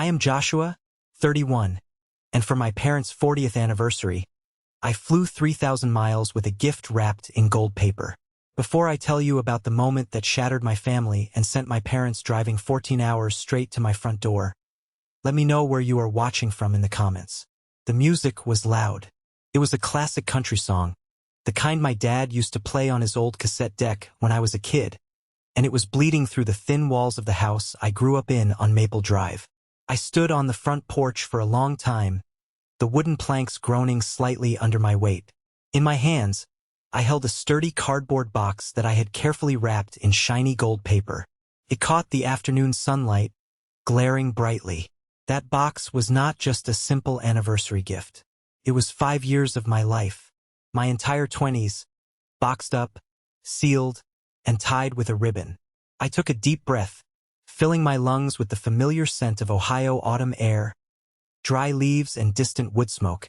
I am Joshua, 31, and for my parents' 40th anniversary, I flew 3,000 miles with a gift wrapped in gold paper. Before I tell you about the moment that shattered my family and sent my parents driving 14 hours straight to my front door, let me know where you are watching from in the comments. The music was loud. It was a classic country song, the kind my dad used to play on his old cassette deck when I was a kid, and it was bleeding through the thin walls of the house I grew up in on Maple Drive. I stood on the front porch for a long time, the wooden planks groaning slightly under my weight. In my hands, I held a sturdy cardboard box that I had carefully wrapped in shiny gold paper. It caught the afternoon sunlight, glaring brightly. That box was not just a simple anniversary gift. It was 5 years of my life, my entire 20s, boxed up, sealed, and tied with a ribbon. I took a deep breath, filling my lungs with the familiar scent of Ohio autumn air, dry leaves and distant wood smoke,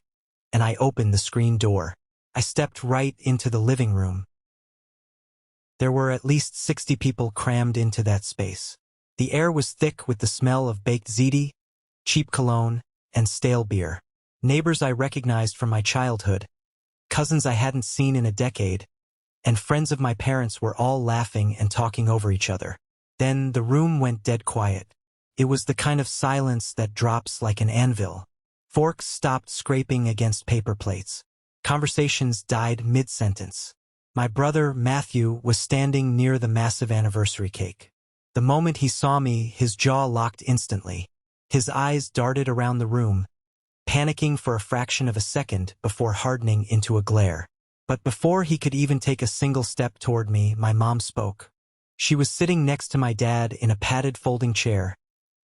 and I opened the screen door. I stepped right into the living room. There were at least 60 people crammed into that space. The air was thick with the smell of baked ziti, cheap cologne, and stale beer. Neighbors I recognized from my childhood, cousins I hadn't seen in a decade, and friends of my parents were all laughing and talking over each other. Then the room went dead quiet. It was the kind of silence that drops like an anvil. Forks stopped scraping against paper plates. Conversations died mid-sentence. My brother, Matthew, was standing near the massive anniversary cake. The moment he saw me, his jaw locked instantly. His eyes darted around the room, panicking for a fraction of a second before hardening into a glare. But before he could even take a single step toward me, my mom spoke. She was sitting next to my dad in a padded folding chair,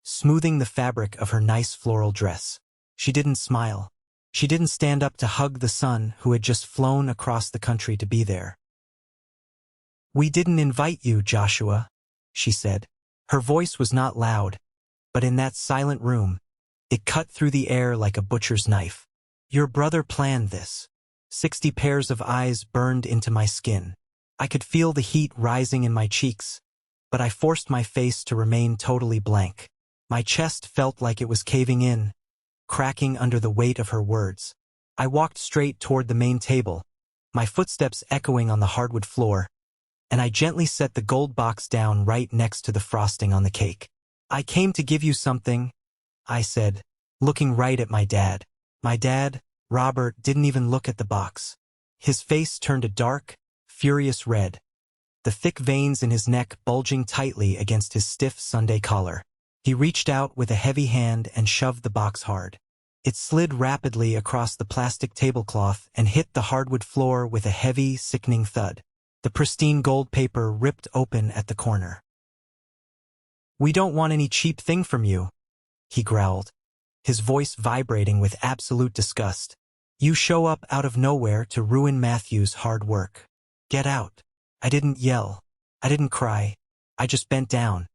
smoothing the fabric of her nice floral dress. She didn't smile. She didn't stand up to hug the son who had just flown across the country to be there. "We didn't invite you, Joshua," she said. Her voice was not loud, but in that silent room, it cut through the air like a butcher's knife. "Your brother planned this." 60 pairs of eyes burned into my skin. I could feel the heat rising in my cheeks, but I forced my face to remain totally blank. My chest felt like it was caving in, cracking under the weight of her words. I walked straight toward the main table, my footsteps echoing on the hardwood floor, and I gently set the gold box down right next to the frosting on the cake. "I came to give you something," I said, looking right at my dad. My dad, Robert, didn't even look at the box. His face turned a dark, furious red, the thick veins in his neck bulging tightly against his stiff Sunday collar. He reached out with a heavy hand and shoved the box hard. It slid rapidly across the plastic tablecloth and hit the hardwood floor with a heavy, sickening thud. The pristine gold paper ripped open at the corner. "We don't want any cheap thing from you," he growled, his voice vibrating with absolute disgust. "You show up out of nowhere to ruin Matthew's hard work. Get out." I didn't yell. I didn't cry. I just bent down,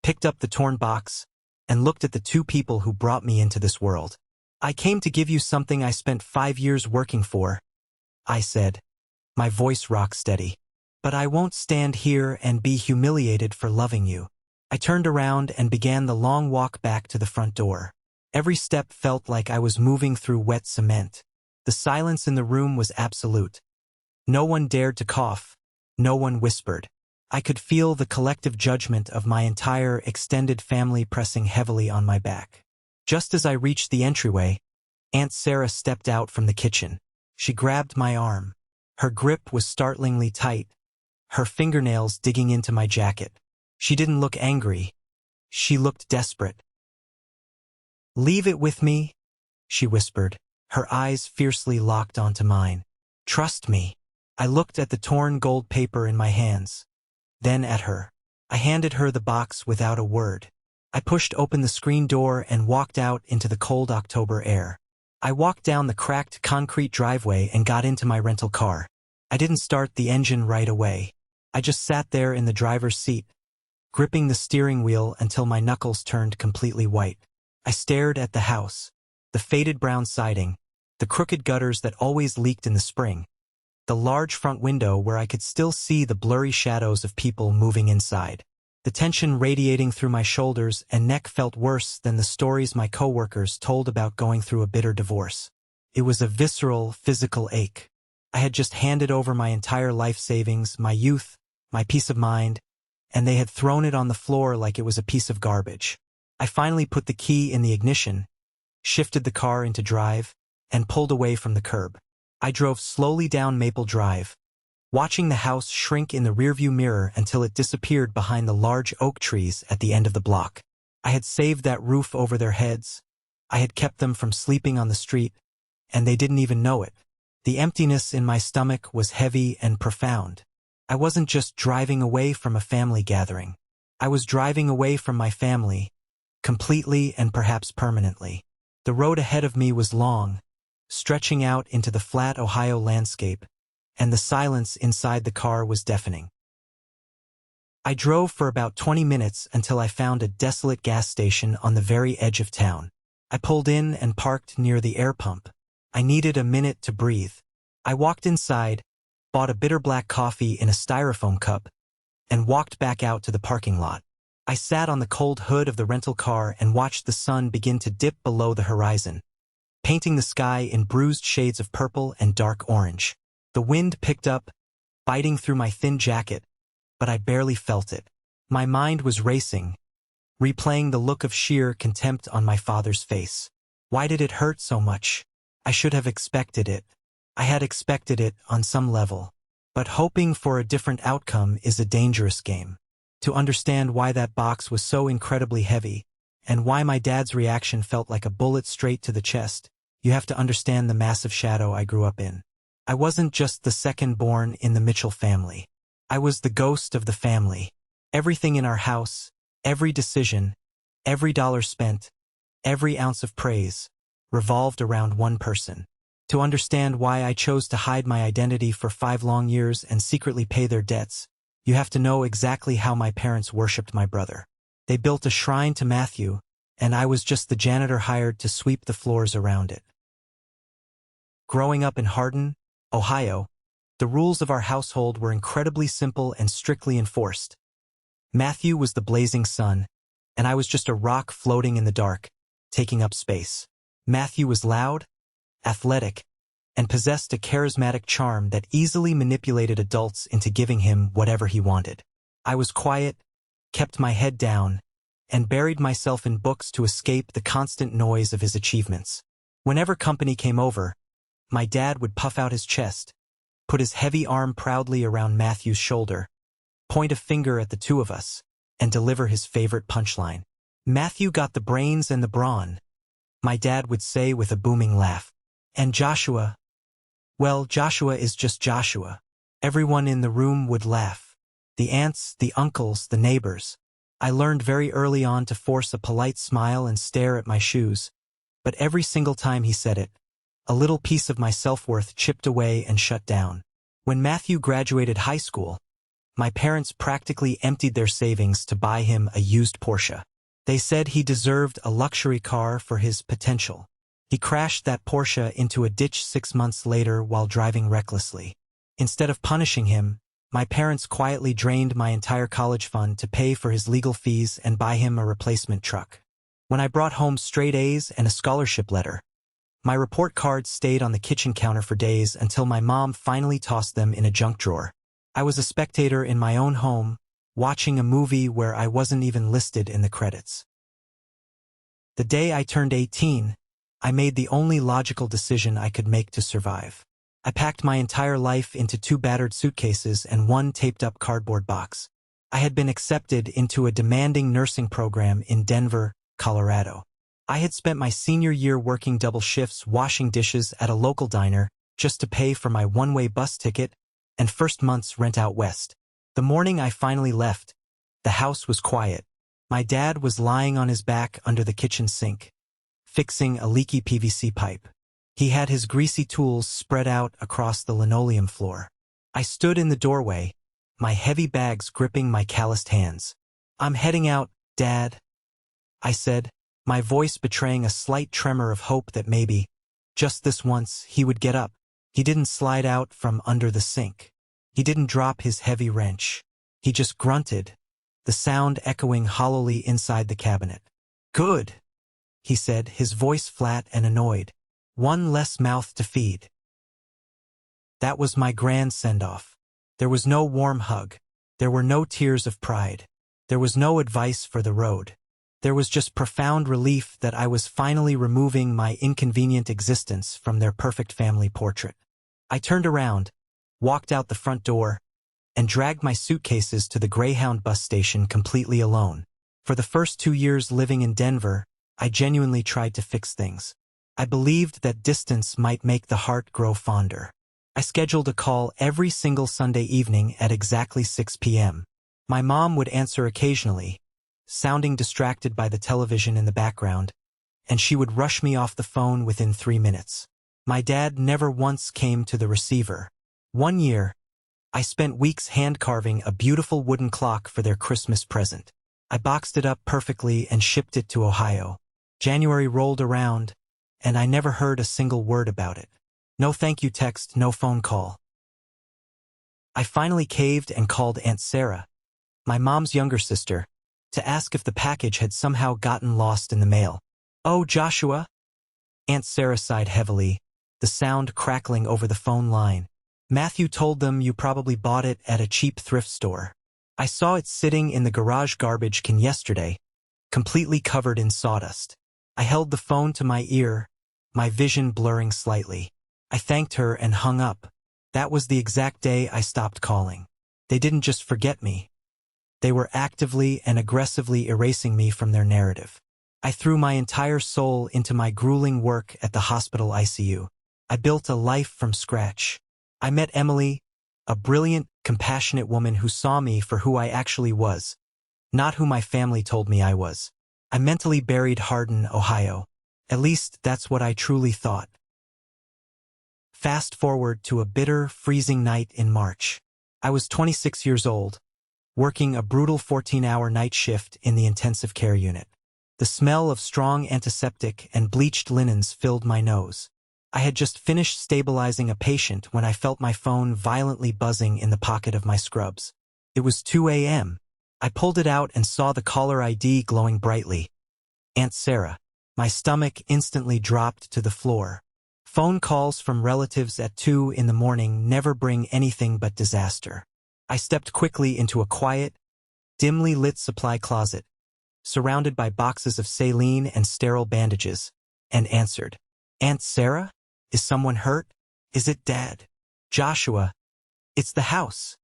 picked up the torn box, and looked at the two people who brought me into this world. "I came to give you something I spent 5 years working for," I said, my voice rock steady. "But I won't stand here and be humiliated for loving you." I turned around and began the long walk back to the front door. Every step felt like I was moving through wet cement. The silence in the room was absolute. No one dared to cough. No one whispered. I could feel the collective judgment of my entire extended family pressing heavily on my back. Just as I reached the entryway, Aunt Sarah stepped out from the kitchen. She grabbed my arm. Her grip was startlingly tight, her fingernails digging into my jacket. She didn't look angry. She looked desperate. "Leave it with me," she whispered, her eyes fiercely locked onto mine. "Trust me." I looked at the torn gold paper in my hands, then at her. I handed her the box without a word. I pushed open the screen door and walked out into the cold October air. I walked down the cracked concrete driveway and got into my rental car. I didn't start the engine right away. I just sat there in the driver's seat, gripping the steering wheel until my knuckles turned completely white. I stared at the house, the faded brown siding, the crooked gutters that always leaked in the spring, the large front window where I could still see the blurry shadows of people moving inside. The tension radiating through my shoulders and neck felt worse than the stories my coworkers told about going through a bitter divorce. It was a visceral, physical ache. I had just handed over my entire life savings, my youth, my peace of mind, and they had thrown it on the floor like it was a piece of garbage. I finally put the key in the ignition, shifted the car into drive, and pulled away from the curb. I drove slowly down Maple Drive, watching the house shrink in the rearview mirror until it disappeared behind the large oak trees at the end of the block. I had saved that roof over their heads. I had kept them from sleeping on the street, and they didn't even know it. The emptiness in my stomach was heavy and profound. I wasn't just driving away from a family gathering. I was driving away from my family, completely and perhaps permanently. The road ahead of me was long, stretching out into the flat Ohio landscape, and the silence inside the car was deafening. I drove for about 20 minutes until I found a desolate gas station on the very edge of town. I pulled in and parked near the air pump. I needed a minute to breathe. I walked inside, bought a bitter black coffee in a styrofoam cup, and walked back out to the parking lot. I sat on the cold hood of the rental car and watched the sun begin to dip below the horizon, painting the sky in bruised shades of purple and dark orange. The wind picked up, biting through my thin jacket, but I barely felt it. My mind was racing, replaying the look of sheer contempt on my father's face. Why did it hurt so much? I should have expected it. I had expected it on some level. But hoping for a different outcome is a dangerous game. To understand why that box was so incredibly heavy, and why my dad's reaction felt like a bullet straight to the chest, you have to understand the massive shadow I grew up in. I wasn't just the second born in the Mitchell family. I was the ghost of the family. Everything in our house, every decision, every dollar spent, every ounce of praise, revolved around one person. To understand why I chose to hide my identity for 5 long years and secretly pay their debts, you have to know exactly how my parents worshipped my brother. They built a shrine to Matthew, and I was just the janitor hired to sweep the floors around it. Growing up in Hardin, Ohio, the rules of our household were incredibly simple and strictly enforced. Matthew was the blazing sun, and I was just a rock floating in the dark, taking up space. Matthew was loud, athletic, and possessed a charismatic charm that easily manipulated adults into giving him whatever he wanted. I was quiet, kept my head down, and buried myself in books to escape the constant noise of his achievements. Whenever company came over, my dad would puff out his chest, put his heavy arm proudly around Matthew's shoulder, point a finger at the two of us, and deliver his favorite punchline. "Matthew got the brains and the brawn," my dad would say with a booming laugh. "And Joshua, well, Joshua is just Joshua." Everyone in the room would laugh. The aunts, the uncles, the neighbors. I learned very early on to force a polite smile and stare at my shoes, but every single time he said it, a little piece of my self-worth chipped away and shut down. When Matthew graduated high school, my parents practically emptied their savings to buy him a used Porsche. They said he deserved a luxury car for his potential. He crashed that Porsche into a ditch 6 months later while driving recklessly. Instead of punishing him, my parents quietly drained my entire college fund to pay for his legal fees and buy him a replacement truck. When I brought home straight A's and a scholarship letter, my report cards stayed on the kitchen counter for days until my mom finally tossed them in a junk drawer. I was a spectator in my own home, watching a movie where I wasn't even listed in the credits. The day I turned 18, I made the only logical decision I could make to survive. I packed my entire life into 2 battered suitcases and 1 taped-up cardboard box. I had been accepted into a demanding nursing program in Denver, Colorado. I had spent my senior year working double shifts washing dishes at a local diner just to pay for my one-way bus ticket and first month's rent out west. The morning I finally left, the house was quiet. My dad was lying on his back under the kitchen sink, fixing a leaky PVC pipe. He had his greasy tools spread out across the linoleum floor. I stood in the doorway, my heavy bags gripping my calloused hands. "I'm heading out, Dad," I said, my voice betraying a slight tremor of hope that maybe, just this once, he would get up. He didn't slide out from under the sink. He didn't drop his heavy wrench. He just grunted, the sound echoing hollowly inside the cabinet. "Good," he said, his voice flat and annoyed. "One less mouth to feed." That was my grand send-off. There was no warm hug. There were no tears of pride. There was no advice for the road. There was just profound relief that I was finally removing my inconvenient existence from their perfect family portrait. I turned around, walked out the front door, and dragged my suitcases to the Greyhound bus station completely alone. For the first 2 years living in Denver, I genuinely tried to fix things. I believed that distance might make the heart grow fonder. I scheduled a call every single Sunday evening at exactly 6 p.m. My mom would answer occasionally, sounding distracted by the television in the background, and she would rush me off the phone within 3 minutes. My dad never once came to the receiver. One year, I spent weeks hand-carving a beautiful wooden clock for their Christmas present. I boxed it up perfectly and shipped it to Ohio. January rolled around, and I never heard a single word about it. No thank you text, no phone call. I finally caved and called Aunt Sarah, my mom's younger sister, to ask if the package had somehow gotten lost in the mail. "Oh, Joshua?" Aunt Sarah sighed heavily, the sound crackling over the phone line. "Matthew told them you probably bought it at a cheap thrift store. I saw it sitting in the garage garbage can yesterday, completely covered in sawdust." I held the phone to my ear, my vision blurring slightly. I thanked her and hung up. That was the exact day I stopped calling. They didn't just forget me. They were actively and aggressively erasing me from their narrative. I threw my entire soul into my grueling work at the hospital ICU. I built a life from scratch. I met Emily, a brilliant, compassionate woman who saw me for who I actually was, not who my family told me I was. I mentally buried Hardin, Ohio. At least that's what I truly thought. Fast forward to a bitter, freezing night in March. I was 26 years old, working a brutal 14-hour night shift in the intensive care unit. The smell of strong antiseptic and bleached linens filled my nose. I had just finished stabilizing a patient when I felt my phone violently buzzing in the pocket of my scrubs. It was 2 a.m. I pulled it out and saw the caller ID glowing brightly. Aunt Sarah. My stomach instantly dropped to the floor. Phone calls from relatives at 2 in the morning never bring anything but disaster. I stepped quickly into a quiet, dimly lit supply closet, surrounded by boxes of saline and sterile bandages, and answered. "Aunt Sarah? Is someone hurt? Is it Dad?" "Joshua, it's the house."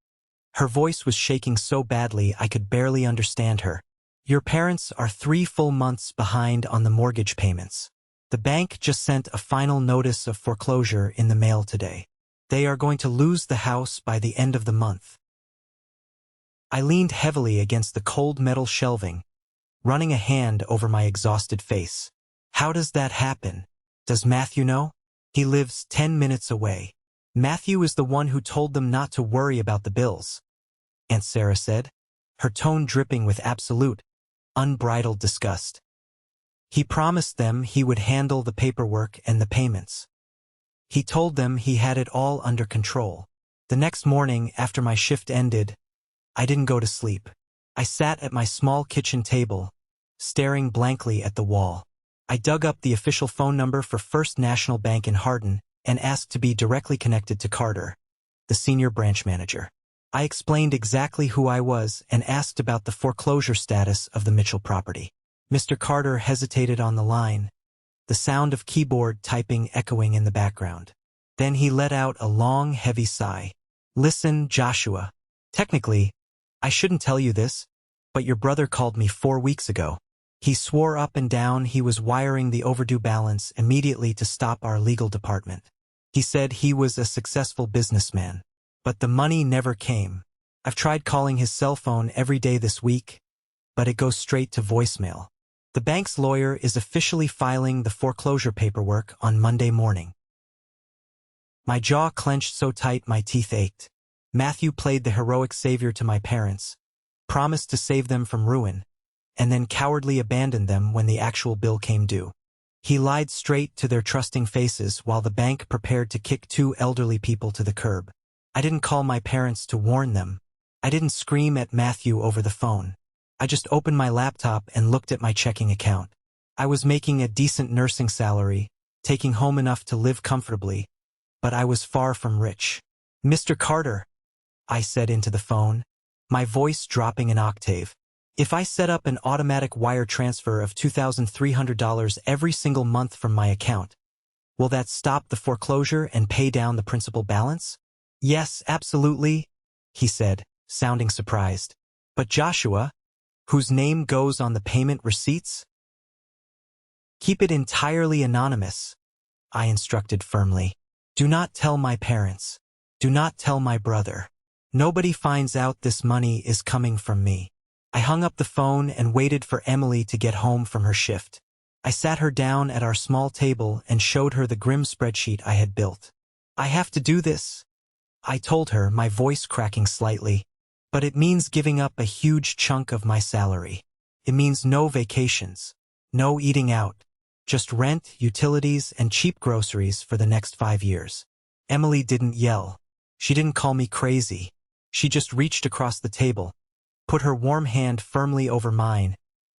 Her voice was shaking so badly I could barely understand her. "Your parents are 3 full months behind on the mortgage payments. The bank just sent a final notice of foreclosure in the mail today. They are going to lose the house by the end of the month." I leaned heavily against the cold metal shelving, running a hand over my exhausted face. "How does that happen? Does Matthew know?" "He lives 10 minutes away. Matthew is the one who told them not to worry about the bills," Aunt Sarah said, her tone dripping with absolute, unbridled disgust. "He promised them he would handle the paperwork and the payments. He told them he had it all under control." The next morning, after my shift ended, I didn't go to sleep. I sat at my small kitchen table, staring blankly at the wall. I dug up the official phone number for First National Bank in Hardin and asked to be directly connected to Carter, the senior branch manager. I explained exactly who I was and asked about the foreclosure status of the Mitchell property. Mr. Carter hesitated on the line, the sound of keyboard typing echoing in the background. Then he let out a long, heavy sigh. "Listen, Joshua. Technically, I shouldn't tell you this, but your brother called me 4 weeks ago. He swore up and down he was wiring the overdue balance immediately to stop our legal department. He said he was a successful businessman, but the money never came. I've tried calling his cell phone every day this week, but it goes straight to voicemail. The bank's lawyer is officially filing the foreclosure paperwork on Monday morning." My jaw clenched so tight my teeth ached. Matthew played the heroic savior to my parents, promised to save them from ruin, and then cowardly abandoned them when the actual bill came due. He lied straight to their trusting faces while the bank prepared to kick 2 elderly people to the curb. I didn't call my parents to warn them. I didn't scream at Matthew over the phone. I just opened my laptop and looked at my checking account. I was making a decent nursing salary, taking home enough to live comfortably, but I was far from rich. "Mr. Carter," I said into the phone, my voice dropping an octave. "If I set up an automatic wire transfer of $2,300 every single month from my account, will that stop the foreclosure and pay down the principal balance?" "Yes, absolutely," he said, sounding surprised. "But Joshua, whose name goes on the payment receipts?" "Keep it entirely anonymous," I instructed firmly. "Do not tell my parents. Do not tell my brother. Nobody finds out this money is coming from me." I hung up the phone and waited for Emily to get home from her shift. I sat her down at our small table and showed her the grim spreadsheet I had built. "I have to do this," I told her, my voice cracking slightly. "But it means giving up a huge chunk of my salary. It means no vacations, no eating out, just rent, utilities, and cheap groceries for the next 5 years." Emily didn't yell. She didn't call me crazy. She just reached across the table, put her warm hand firmly over mine,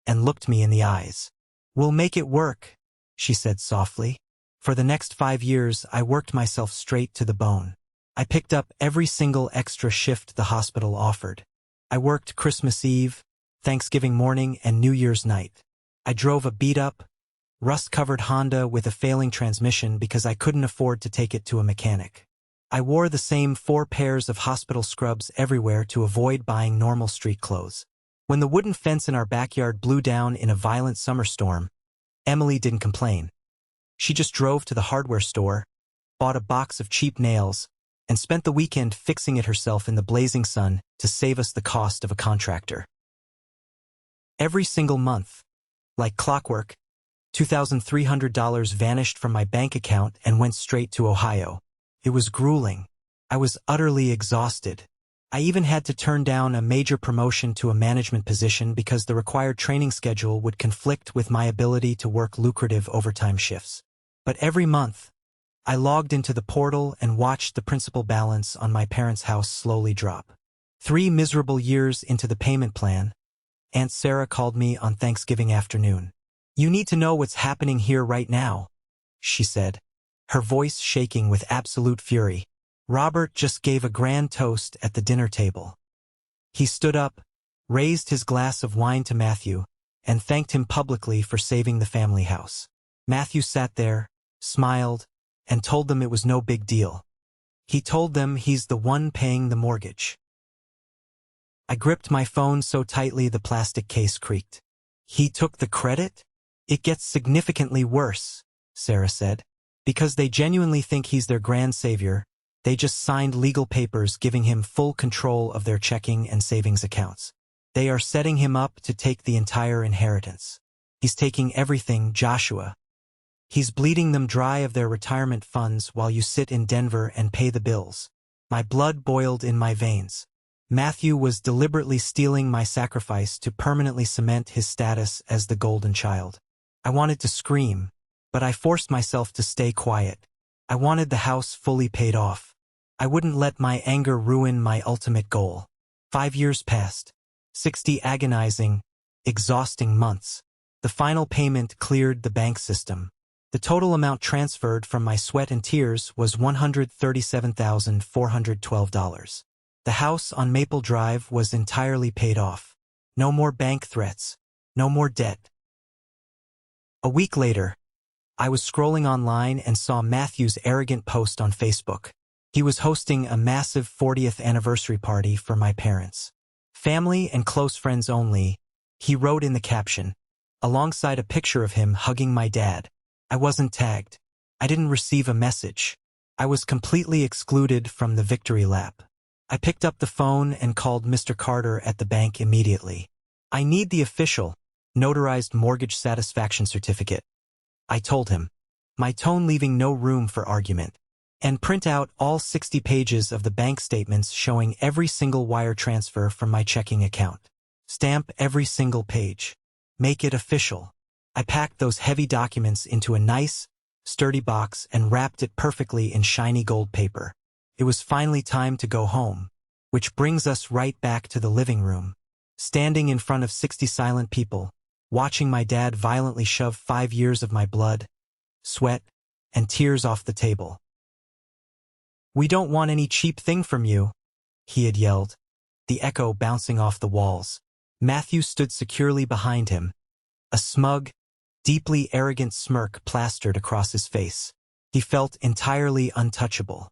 and looked me in the eyes. "We'll make it work," she said softly. For the next 5 years, I worked myself straight to the bone. I picked up every single extra shift the hospital offered. I worked Christmas Eve, Thanksgiving morning, and New Year's night. I drove a beat-up, rust-covered Honda with a failing transmission because I couldn't afford to take it to a mechanic. I wore the same 4 pairs of hospital scrubs everywhere to avoid buying normal street clothes. When the wooden fence in our backyard blew down in a violent summer storm, Emily didn't complain. She just drove to the hardware store, bought a box of cheap nails, and spent the weekend fixing it herself in the blazing sun to save us the cost of a contractor. Every single month, like clockwork, $2,300 vanished from my bank account and went straight to Ohio. It was grueling. I was utterly exhausted. I even had to turn down a major promotion to a management position because the required training schedule would conflict with my ability to work lucrative overtime shifts. But every month, I logged into the portal and watched the principal balance on my parents' house slowly drop. 3 miserable years into the payment plan, Aunt Sarah called me on Thanksgiving afternoon. "You need to know what's happening here right now," she said, her voice shaking with absolute fury. "Robert just gave a grand toast at the dinner table." He stood up, raised his glass of wine to Matthew, and thanked him publicly for saving the family house. Matthew sat there, smiled, and told them it was no big deal. He told them he's the one paying the mortgage. I gripped my phone so tightly the plastic case creaked. "He took the credit?" "It gets significantly worse," Sarah said. "Because they genuinely think he's their grand savior, they just signed legal papers giving him full control of their checking and savings accounts. They are setting him up to take the entire inheritance. He's taking everything, Joshua. He's bleeding them dry of their retirement funds while you sit in Denver and pay the bills." My blood boiled in my veins. Matthew was deliberately stealing my sacrifice to permanently cement his status as the golden child. I wanted to scream, but I forced myself to stay quiet. I wanted the house fully paid off. I wouldn't let my anger ruin my ultimate goal. 5 years passed. 60 agonizing, exhausting months. The final payment cleared the bank system. The total amount transferred from my sweat and tears was $137,412. The house on Maple Drive was entirely paid off. No more bank threats. No more debt. A week later, I was scrolling online and saw Matthew's arrogant post on Facebook. He was hosting a massive 40th anniversary party for my parents. "Family and close friends only," he wrote in the caption, alongside a picture of him hugging my dad. I wasn't tagged. I didn't receive a message. I was completely excluded from the victory lap. I picked up the phone and called Mr. Carter at the bank immediately. "I need the official, notarized mortgage satisfaction certificate," I told him, my tone leaving no room for argument. "And print out all 60 pages of the bank statements showing every single wire transfer from my checking account. Stamp every single page. Make it official." I packed those heavy documents into a nice, sturdy box and wrapped it perfectly in shiny gold paper. It was finally time to go home, which brings us right back to the living room. standing in front of 60 silent people, watching my dad violently shove 5 years of my blood, sweat, and tears off the table. "We don't want any cheap thing from you," he had yelled, the echo bouncing off the walls. Matthew stood securely behind him, a smug, deeply arrogant smirk plastered across his face. He felt entirely untouchable.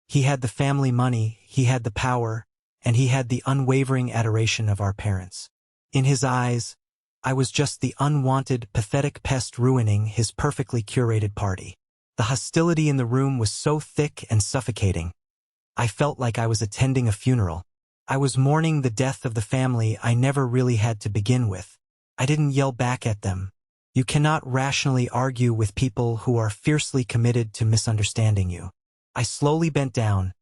He had the family money, he had the power, and he had the unwavering adoration of our parents. In his eyes, I was just the unwanted, pathetic pest ruining his perfectly curated party. The hostility in the room was so thick and suffocating. I felt like I was attending a funeral. I was mourning the death of the family I never really had to begin with. I didn't yell back at them. You cannot rationally argue with people who are fiercely committed to misunderstanding you. I slowly bent down,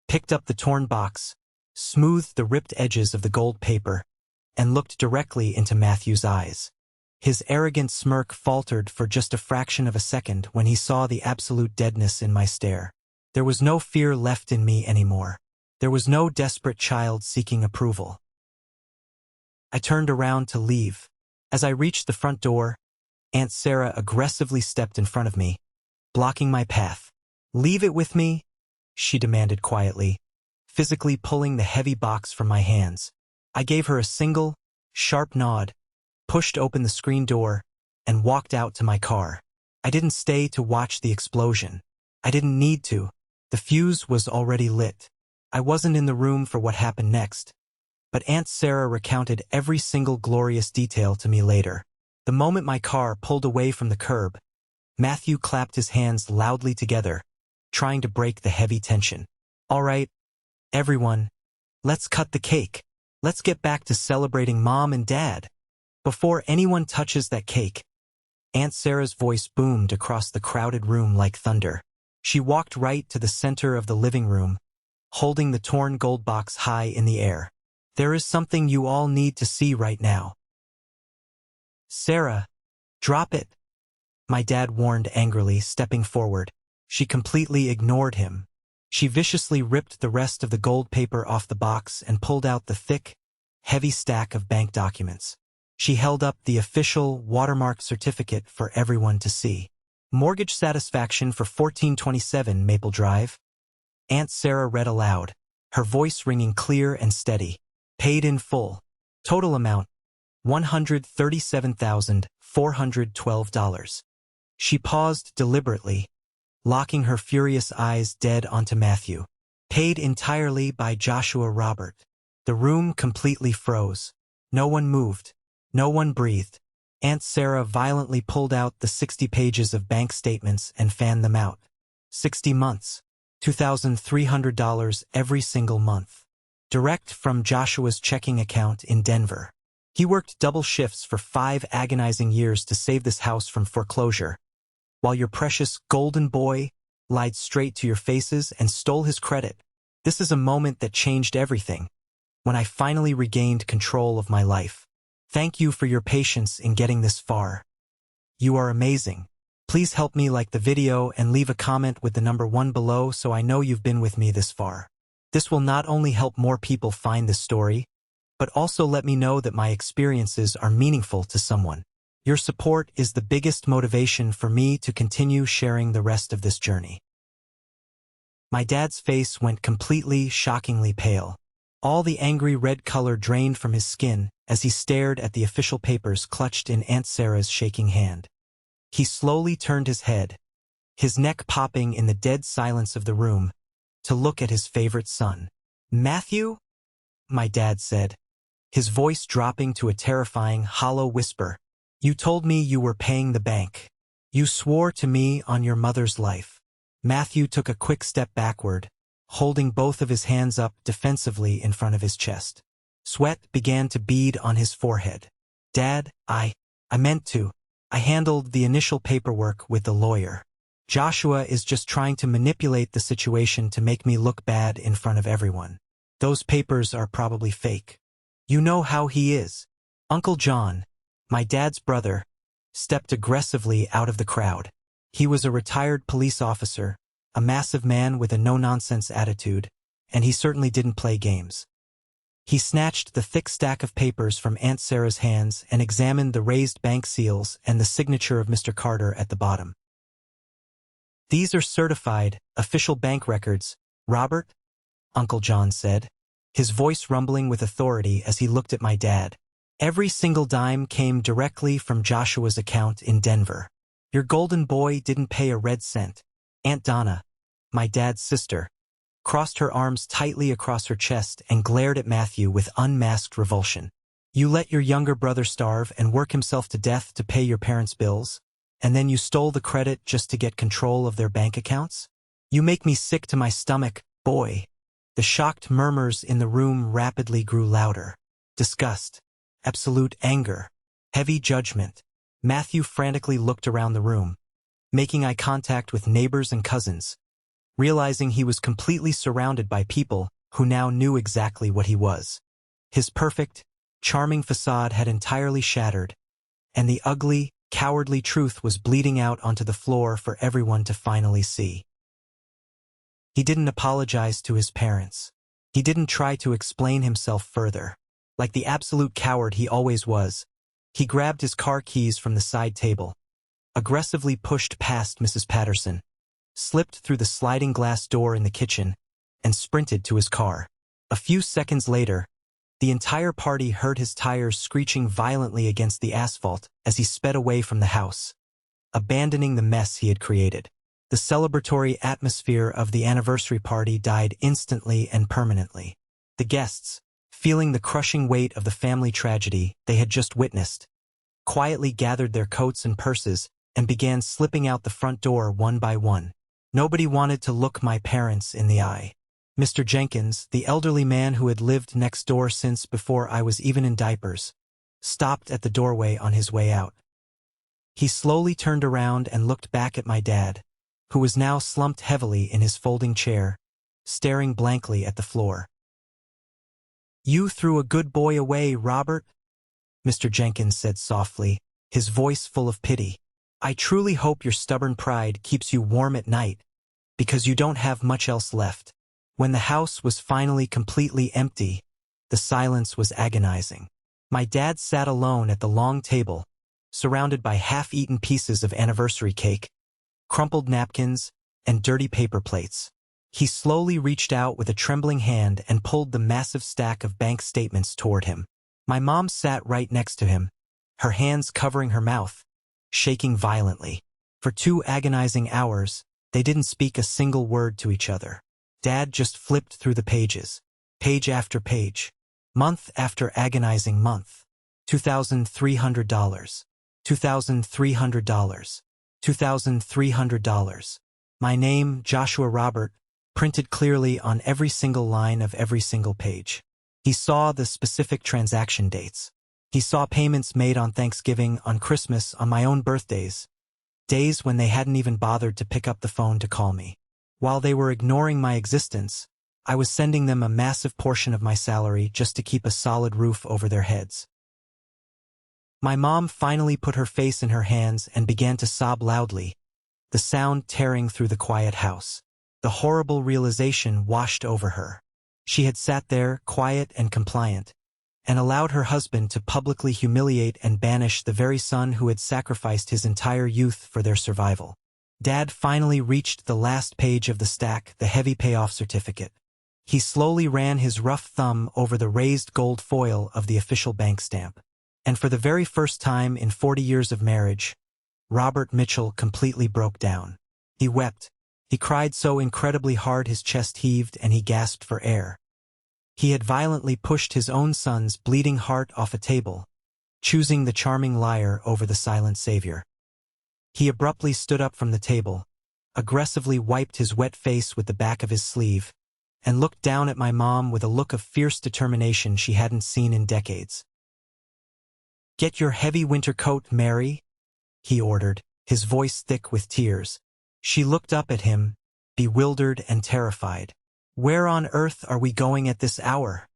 picked up the torn box, smoothed the ripped edges of the gold paper, and looked directly into Matthew's eyes. His arrogant smirk faltered for just a fraction of a second when he saw the absolute deadness in my stare. There was no fear left in me anymore. There was no desperate child seeking approval. I turned around to leave. As I reached the front door, Aunt Sarah aggressively stepped in front of me, blocking my path. "Leave it with me," she demanded quietly, physically pulling the heavy box from my hands. I gave her a single, sharp nod, pushed open the screen door, and walked out to my car. I didn't stay to watch the explosion. I didn't need to. The fuse was already lit. I wasn't in the room for what happened next. But Aunt Sarah recounted every single glorious detail to me later. The moment my car pulled away from the curb, Matthew clapped his hands loudly together, trying to break the heavy tension. "All right, everyone, let's cut the cake. Let's get back to celebrating Mom and Dad." Before anyone touches that cake, Aunt Sarah's voice boomed across the crowded room like thunder. She walked right to the center of the living room, holding the torn gold box high in the air. "There is something you all need to see right now." "Sarah, drop it," my dad warned angrily, stepping forward. She completely ignored him. She viciously ripped the rest of the gold paper off the box and pulled out the thick, heavy stack of bank documents. She held up the official watermark certificate for everyone to see. "Mortgage satisfaction for 1427 Maple Drive." Aunt Sarah read aloud, her voice ringing clear and steady. "Paid in full. Total amount, $137,412. She paused deliberately, locking her furious eyes dead onto Matthew. "Paid entirely by Joshua Robert." The room completely froze. No one moved. No one breathed. Aunt Sarah violently pulled out the 60 pages of bank statements and fanned them out. 60 months. $2,300 every single month. Direct from Joshua's checking account in Denver. He worked double shifts for 5 agonizing years to save this house from foreclosure, while your precious golden boy lied straight to your faces and stole his credit. This is a moment that changed everything, when I finally regained control of my life. Thank you for your patience in getting this far. You are amazing. Please help me like the video and leave a comment with the number 1 below so I know you've been with me this far. This will not only help more people find this story, but also let me know that my experiences are meaningful to someone. Your support is the biggest motivation for me to continue sharing the rest of this journey. My dad's face went completely, shockingly pale. All the angry red color drained from his skin as he stared at the official papers clutched in Aunt Sarah's shaking hand. He slowly turned his head, his neck popping in the dead silence of the room, to look at his favorite son. "Matthew?" my dad said, his voice dropping to a terrifying, hollow whisper. "You told me you were paying the bank. You swore to me on your mother's life." Matthew took a quick step backward, holding both of his hands up defensively in front of his chest. Sweat began to bead on his forehead. "Dad, I meant to. I handled the initial paperwork with the lawyer. Joshua is just trying to manipulate the situation to make me look bad in front of everyone. Those papers are probably fake. You know how he is." Uncle John, my dad's brother, stepped aggressively out of the crowd. He was a retired police officer, a massive man with a no-nonsense attitude, and he certainly didn't play games. He snatched the thick stack of papers from Aunt Sarah's hands and examined the raised bank seals and the signature of Mr. Carter at the bottom. "These are certified, official bank records, Robert," Uncle John said, his voice rumbling with authority as he looked at my dad. "Every single dime came directly from Joshua's account in Denver. Your golden boy didn't pay a red cent." Aunt Donna, my dad's sister, crossed her arms tightly across her chest and glared at Matthew with unmasked revulsion. "You let your younger brother starve and work himself to death to pay your parents' bills, and then you stole the credit just to get control of their bank accounts? You make me sick to my stomach, boy." The shocked murmurs in the room rapidly grew louder. Disgust, absolute anger, heavy judgment. Matthew frantically looked around the room, making eye contact with neighbors and cousins, realizing he was completely surrounded by people who now knew exactly what he was. His perfect, charming facade had entirely shattered, and the ugly, cowardly truth was bleeding out onto the floor for everyone to finally see. He didn't apologize to his parents. He didn't try to explain himself further. Like the absolute coward he always was, he grabbed his car keys from the side table, aggressively pushed past Mrs. Patterson, slipped through the sliding glass door in the kitchen, and sprinted to his car. A few seconds later, the entire party heard his tires screeching violently against the asphalt as he sped away from the house, abandoning the mess he had created. The celebratory atmosphere of the anniversary party died instantly and permanently. The guests, feeling the crushing weight of the family tragedy they had just witnessed, quietly gathered their coats and purses and began slipping out the front door one by one. Nobody wanted to look my parents in the eye. Mr. Jenkins, the elderly man who had lived next door since before I was even in diapers, stopped at the doorway on his way out. He slowly turned around and looked back at my dad, who was now slumped heavily in his folding chair, staring blankly at the floor. "You threw a good boy away, Robert," Mr. Jenkins said softly, his voice full of pity. "I truly hope your stubborn pride keeps you warm at night, because you don't have much else left." When the house was finally completely empty, the silence was agonizing. My dad sat alone at the long table, surrounded by half-eaten pieces of anniversary cake, crumpled napkins, and dirty paper plates. He slowly reached out with a trembling hand and pulled the massive stack of bank statements toward him. My mom sat right next to him, her hands covering her mouth, shaking violently. For 2 agonizing hours, they didn't speak a single word to each other. Dad just flipped through the pages, page after page, month after agonizing month. $2,300, $2,300, $2,300. My name, Joshua Robert, printed clearly on every single line of every single page. He saw the specific transaction dates. He saw payments made on Thanksgiving, on Christmas, on my own birthdays, days when they hadn't even bothered to pick up the phone to call me. While they were ignoring my existence, I was sending them a massive portion of my salary just to keep a solid roof over their heads. My mom finally put her face in her hands and began to sob loudly, the sound tearing through the quiet house. The horrible realization washed over her. She had sat there, quiet and compliant, and allowed her husband to publicly humiliate and banish the very son who had sacrificed his entire youth for their survival. Dad finally reached the last page of the stack, the heavy payoff certificate. He slowly ran his rough thumb over the raised gold foil of the official bank stamp. And for the very first time in 40 years of marriage, Robert Mitchell completely broke down. He wept. He cried so incredibly hard his chest heaved and he gasped for air. He had violently pushed his own son's bleeding heart off a table, choosing the charming liar over the silent savior. He abruptly stood up from the table, aggressively wiped his wet face with the back of his sleeve, and looked down at my mom with a look of fierce determination she hadn't seen in decades. "Get your heavy winter coat, Mary," he ordered, his voice thick with tears. She looked up at him, bewildered and terrified. "Where on earth are we going at this hour?"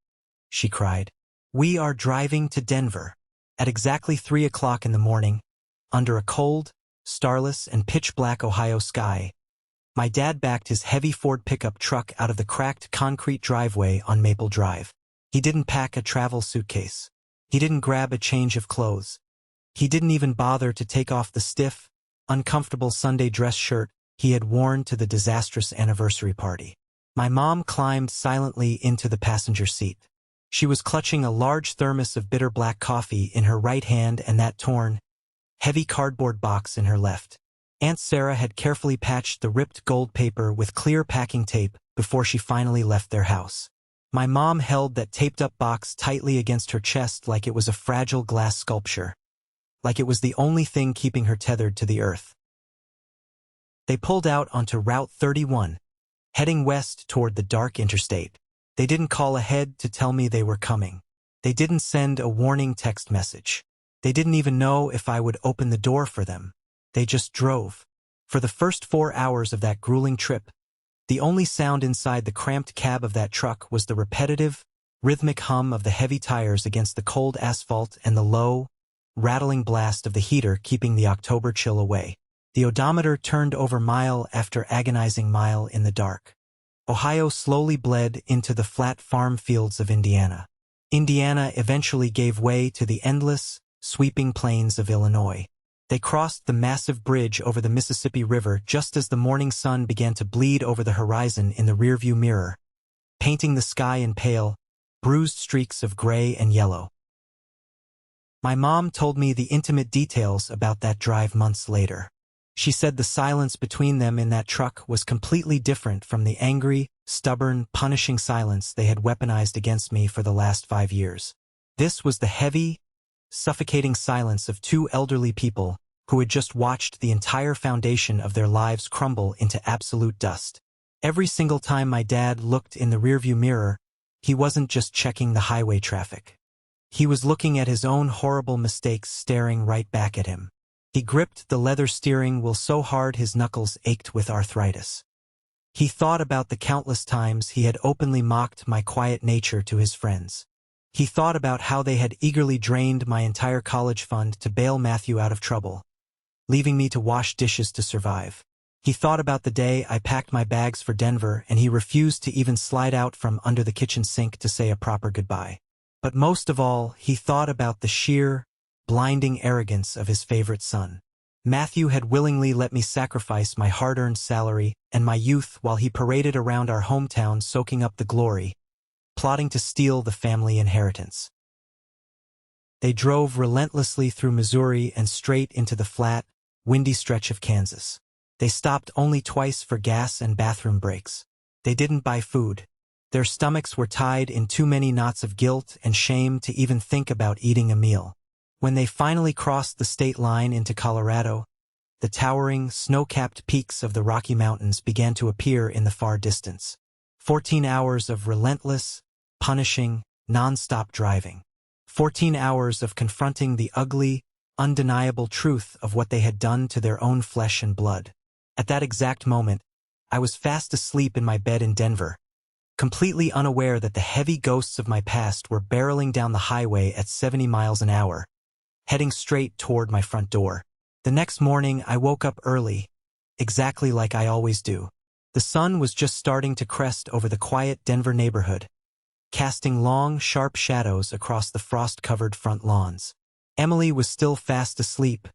she cried. "We are driving to Denver." At exactly 3 o'clock in the morning, under a cold, starless and pitch-black Ohio sky, my dad backed his heavy Ford pickup truck out of the cracked concrete driveway on Maple Drive. He didn't pack a travel suitcase. He didn't grab a change of clothes. He didn't even bother to take off the stiff, uncomfortable Sunday dress shirt he had worn to the disastrous anniversary party. My mom climbed silently into the passenger seat. She was clutching a large thermos of bitter black coffee in her right hand and that torn, heavy cardboard box in her left. Aunt Sarah had carefully patched the ripped gold paper with clear packing tape before she finally left their house. My mom held that taped-up box tightly against her chest like it was a fragile glass sculpture, like it was the only thing keeping her tethered to the earth. They pulled out onto Route 31, heading west toward the dark interstate. They didn't call ahead to tell me they were coming. They didn't send a warning text message. They didn't even know if I would open the door for them. They just drove. For the first 4 hours of that grueling trip, the only sound inside the cramped cab of that truck was the repetitive, rhythmic hum of the heavy tires against the cold asphalt and the low, rattling blast of the heater keeping the October chill away. The odometer turned over mile after agonizing mile in the dark. Ohio slowly bled into the flat farm fields of Indiana. Indiana eventually gave way to the endless, sweeping plains of Illinois. They crossed the massive bridge over the Mississippi River just as the morning sun began to bleed over the horizon in the rearview mirror, painting the sky in pale, bruised streaks of gray and yellow. My mom told me the intimate details about that drive months later. She said the silence between them in that truck was completely different from the angry, stubborn, punishing silence they had weaponized against me for the last 5 years. This was the heavy, suffocating silence of two elderly people who had just watched the entire foundation of their lives crumble into absolute dust. Every single time my dad looked in the rearview mirror, he wasn't just checking the highway traffic. He was looking at his own horrible mistakes staring right back at him. He gripped the leather steering wheel so hard his knuckles ached with arthritis. He thought about the countless times he had openly mocked my quiet nature to his friends. He thought about how they had eagerly drained my entire college fund to bail Matthew out of trouble, leaving me to wash dishes to survive. He thought about the day I packed my bags for Denver and he refused to even slide out from under the kitchen sink to say a proper goodbye. But most of all, he thought about the sheer, blinding arrogance of his favorite son. Matthew had willingly let me sacrifice my hard-earned salary and my youth while he paraded around our hometown soaking up the glory, plotting to steal the family inheritance. They drove relentlessly through Missouri and straight into the flat, windy stretch of Kansas. They stopped only twice for gas and bathroom breaks. They didn't buy food. Their stomachs were tied in too many knots of guilt and shame to even think about eating a meal. When they finally crossed the state line into Colorado, the towering, snow-capped peaks of the Rocky Mountains began to appear in the far distance. 14 hours of relentless, punishing, non-stop driving. 14 hours of confronting the ugly, undeniable truth of what they had done to their own flesh and blood. At that exact moment, I was fast asleep in my bed in Denver, completely unaware that the heavy ghosts of my past were barreling down the highway at 70 miles an hour, heading straight toward my front door. The next morning, I woke up early, exactly like I always do. The sun was just starting to crest over the quiet Denver neighborhood, casting long, sharp shadows across the frost-covered front lawns. Emily was still fast asleep,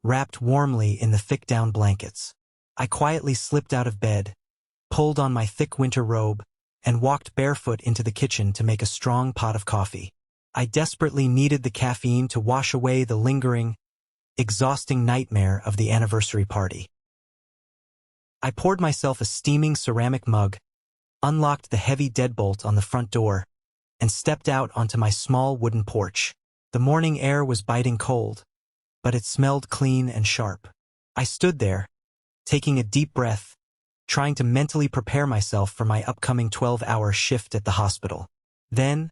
wrapped warmly in the thick down blankets. I quietly slipped out of bed, pulled on my thick winter robe, and walked barefoot into the kitchen to make a strong pot of coffee. I desperately needed the caffeine to wash away the lingering, exhausting nightmare of the anniversary party. I poured myself a steaming ceramic mug, unlocked the heavy deadbolt on the front door, and stepped out onto my small wooden porch. The morning air was biting cold, but it smelled clean and sharp. I stood there, taking a deep breath, trying to mentally prepare myself for my upcoming 12-hour shift at the hospital. Then,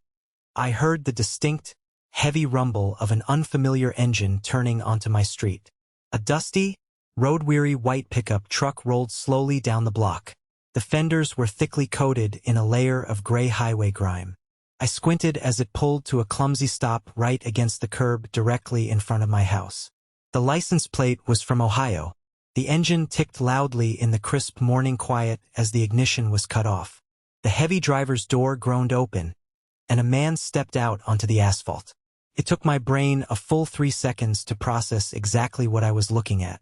I heard the distinct, heavy rumble of an unfamiliar engine turning onto my street. A dusty, road-weary white pickup truck rolled slowly down the block. The fenders were thickly coated in a layer of gray highway grime. I squinted as it pulled to a clumsy stop right against the curb directly in front of my house. The license plate was from Ohio. The engine ticked loudly in the crisp morning quiet as the ignition was cut off. The heavy driver's door groaned open, and a man stepped out onto the asphalt. It took my brain a full 3 seconds to process exactly what I was looking at.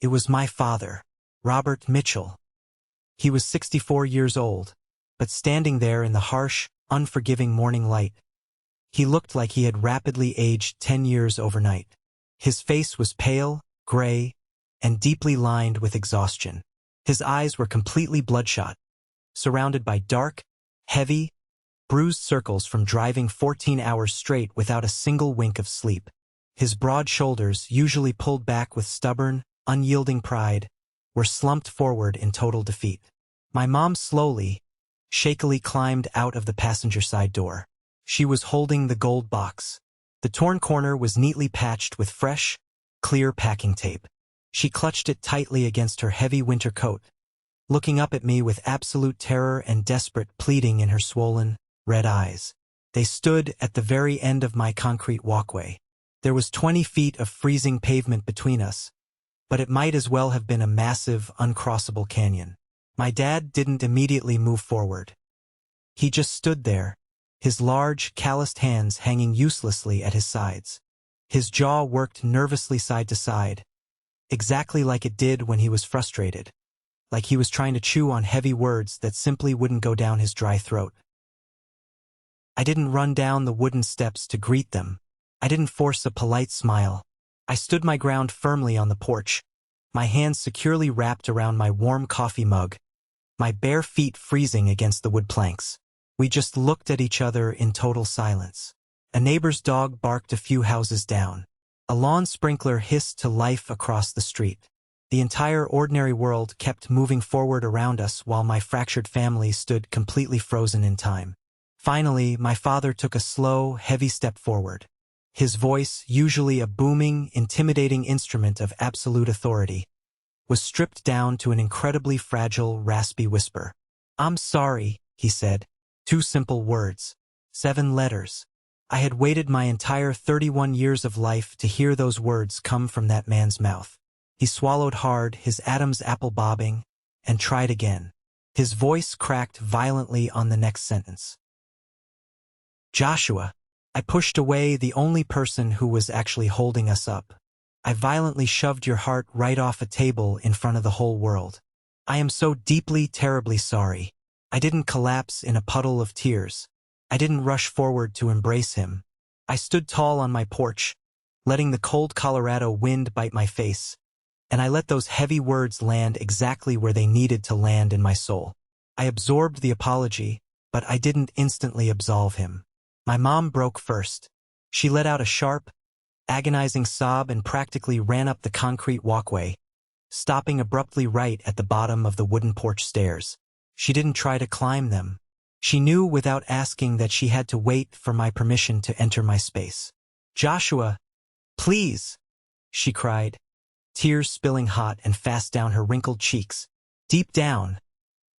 It was my father, Robert Mitchell. He was 64 years old, but standing there in the harsh, unforgiving morning light, he looked like he had rapidly aged 10 years overnight. His face was pale, gray, and deeply lined with exhaustion. His eyes were completely bloodshot, surrounded by dark, heavy, bruised circles from driving 14 hours straight without a single wink of sleep. His broad shoulders, usually pulled back with stubborn, unyielding pride, were slumped forward in total defeat. My mom slowly, shakily climbed out of the passenger side door. She was holding the gold box. The torn corner was neatly patched with fresh, clear packing tape. She clutched it tightly against her heavy winter coat, looking up at me with absolute terror and desperate pleading in her swollen, red eyes. They stood at the very end of my concrete walkway. There was 20 feet of freezing pavement between us, but it might as well have been a massive, uncrossable canyon. My dad didn't immediately move forward. He just stood there, his large, calloused hands hanging uselessly at his sides. His jaw worked nervously side to side, exactly like it did when he was frustrated, like he was trying to chew on heavy words that simply wouldn't go down his dry throat. I didn't run down the wooden steps to greet them. I didn't force a polite smile. I stood my ground firmly on the porch, my hands securely wrapped around my warm coffee mug, my bare feet freezing against the wood planks. We just looked at each other in total silence. A neighbor's dog barked a few houses down. A lawn sprinkler hissed to life across the street. The entire ordinary world kept moving forward around us while my fractured family stood completely frozen in time. Finally, my father took a slow, heavy step forward. His voice, usually a booming, intimidating instrument of absolute authority, was stripped down to an incredibly fragile, raspy whisper. "I'm sorry," he said. 2 simple words. 7 letters. I had waited my entire 31 years of life to hear those words come from that man's mouth. He swallowed hard, his Adam's apple bobbing, and tried again. His voice cracked violently on the next sentence. "Joshua." I pushed away the only person who was actually holding us up. "I violently shoved your heart right off a table in front of the whole world. I am so deeply, terribly sorry." I didn't collapse in a puddle of tears. I didn't rush forward to embrace him. I stood tall on my porch, letting the cold Colorado wind bite my face, and I let those heavy words land exactly where they needed to land in my soul. I absorbed the apology, but I didn't instantly absolve him. My mom broke first. She let out a sharp, agonizing sob and practically ran up the concrete walkway, stopping abruptly right at the bottom of the wooden porch stairs. She didn't try to climb them. She knew without asking that she had to wait for my permission to enter my space. "Joshua, please," she cried, tears spilling hot and fast down her wrinkled cheeks. Deep down,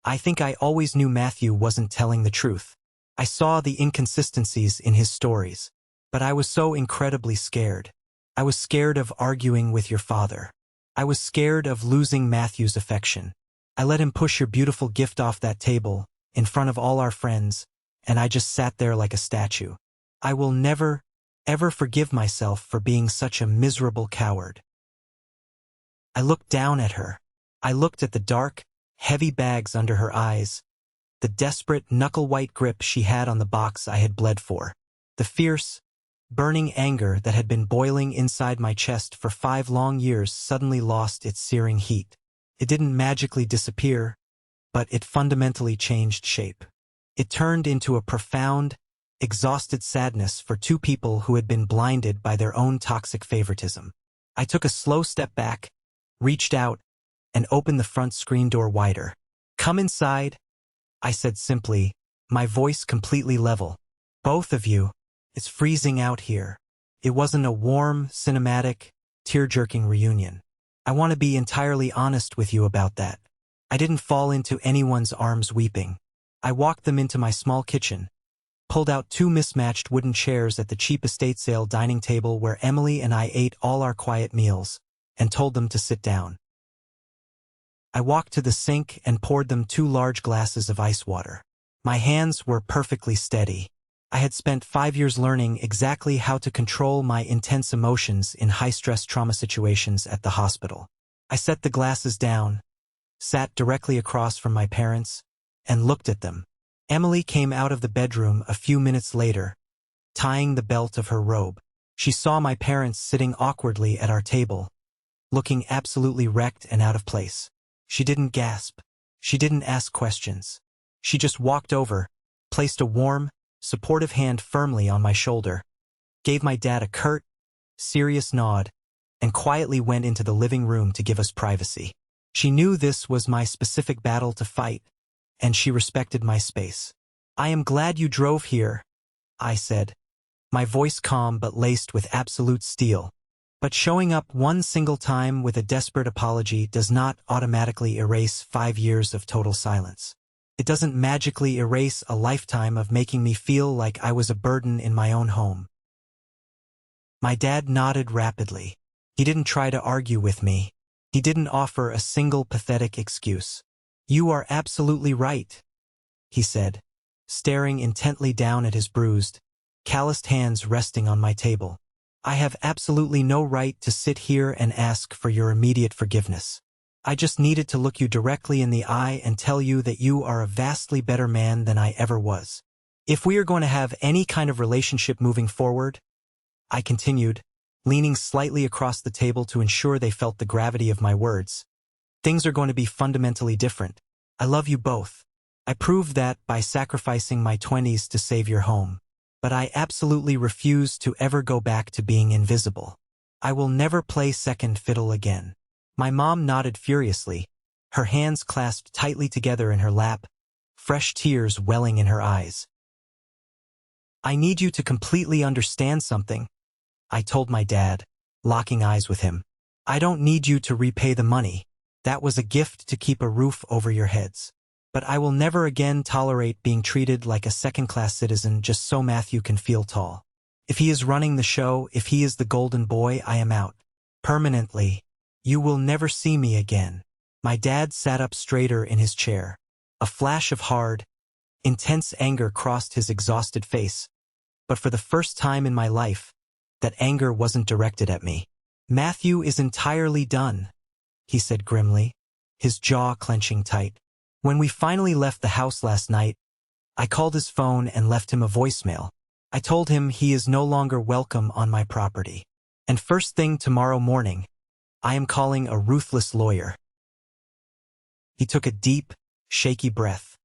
I think I always knew Matthew wasn't telling the truth. I saw the inconsistencies in his stories, but I was so incredibly scared. I was scared of arguing with your father. I was scared of losing Matthew's affection. I let him push your beautiful gift off that table, in front of all our friends, and I just sat there like a statue. I will never, ever forgive myself for being such a miserable coward. I looked down at her. I looked at the dark, heavy bags under her eyes, the desperate, knuckle-white grip she had on the box I had bled for, the fierce, burning anger that had been boiling inside my chest for 5 long years suddenly lost its searing heat. It didn't magically disappear, but it fundamentally changed shape. It turned into a profound, exhausted sadness for 2 people who had been blinded by their own toxic favoritism. I took a slow step back, reached out, and opened the front screen door wider. "Come inside," I said simply, my voice completely level. "Both of you. It's freezing out here." It wasn't a warm, cinematic, tear-jerking reunion. I want to be entirely honest with you about that. I didn't fall into anyone's arms weeping. I walked them into my small kitchen, pulled out 2 mismatched wooden chairs at the cheap estate sale dining table where Emily and I ate all our quiet meals, and told them to sit down. I walked to the sink and poured them 2 large glasses of ice water. My hands were perfectly steady. I had spent 5 years learning exactly how to control my intense emotions in high-stress trauma situations at the hospital. I set the glasses down, sat directly across from my parents, and looked at them. Emily came out of the bedroom a few minutes later, tying the belt of her robe. She saw my parents sitting awkwardly at our table, looking absolutely wrecked and out of place. She didn't gasp. She didn't ask questions. She just walked over, placed a warm, supportive hand firmly on my shoulder, gave my dad a curt, serious nod, and quietly went into the living room to give us privacy. She knew this was my specific battle to fight, and she respected my space. "I am glad you drove here," I said, my voice calm but laced with absolute steel. But showing up one single time with a desperate apology does not automatically erase 5 years of total silence. It doesn't magically erase a lifetime of making me feel like I was a burden in my own home. My dad nodded rapidly. He didn't try to argue with me. He didn't offer a single pathetic excuse. "You are absolutely right," he said, staring intently down at his bruised, calloused hands resting on my table. "I have absolutely no right to sit here and ask for your immediate forgiveness. I just needed to look you directly in the eye and tell you that you are a vastly better man than I ever was. If we are going to have any kind of relationship moving forward," I continued, leaning slightly across the table to ensure they felt the gravity of my words, "things are going to be fundamentally different. I love you both. I proved that by sacrificing my 20s to save your home. But I absolutely refuse to ever go back to being invisible. I will never play second fiddle again." My mom nodded furiously, her hands clasped tightly together in her lap, fresh tears welling in her eyes. "I need you to completely understand something," I told my dad, locking eyes with him. "I don't need you to repay the money. That was a gift to keep a roof over your heads. But I will never again tolerate being treated like a second-class citizen just so Matthew can feel tall. If he is running the show, if he is the golden boy, I am out. Permanently. You will never see me again." My dad sat up straighter in his chair. A flash of hard, intense anger crossed his exhausted face. But for the first time in my life, that anger wasn't directed at me. "Matthew is entirely done," he said grimly, his jaw clenching tight. "When we finally left the house last night, I called his phone and left him a voicemail. I told him he is no longer welcome on my property. And first thing tomorrow morning, I am calling a ruthless lawyer." He took a deep, shaky breath.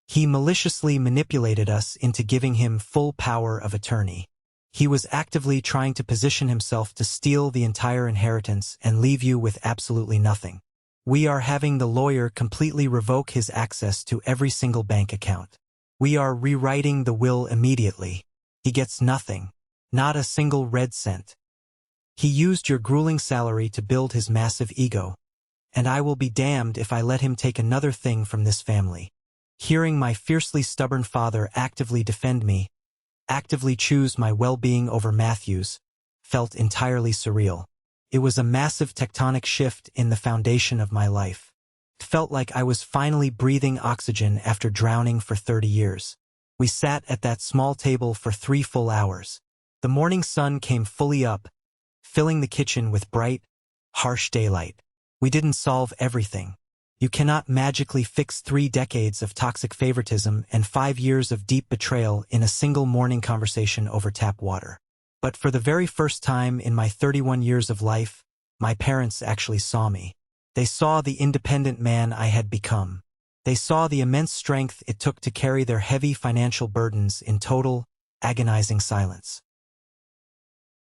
He maliciously manipulated us into giving him full power of attorney. He was actively trying to position himself to steal the entire inheritance and leave you with absolutely nothing. We are having the lawyer completely revoke his access to every single bank account. We are rewriting the will immediately. He gets nothing, not a single red cent. He used your grueling salary to build his massive ego, and I will be damned if I let him take another thing from this family. Hearing my fiercely stubborn father actively defend me, actively choose my well-being over Matthew's, felt entirely surreal. It was a massive tectonic shift in the foundation of my life. It felt like I was finally breathing oxygen after drowning for 30 years. We sat at that small table for 3 full hours. The morning sun came fully up, filling the kitchen with bright, harsh daylight. We didn't solve everything. You cannot magically fix 3 decades of toxic favoritism and 5 years of deep betrayal in a single morning conversation over tap water. But for the very first time in my 31 years of life, my parents actually saw me. They saw the independent man I had become. They saw the immense strength it took to carry their heavy financial burdens in total, agonizing silence.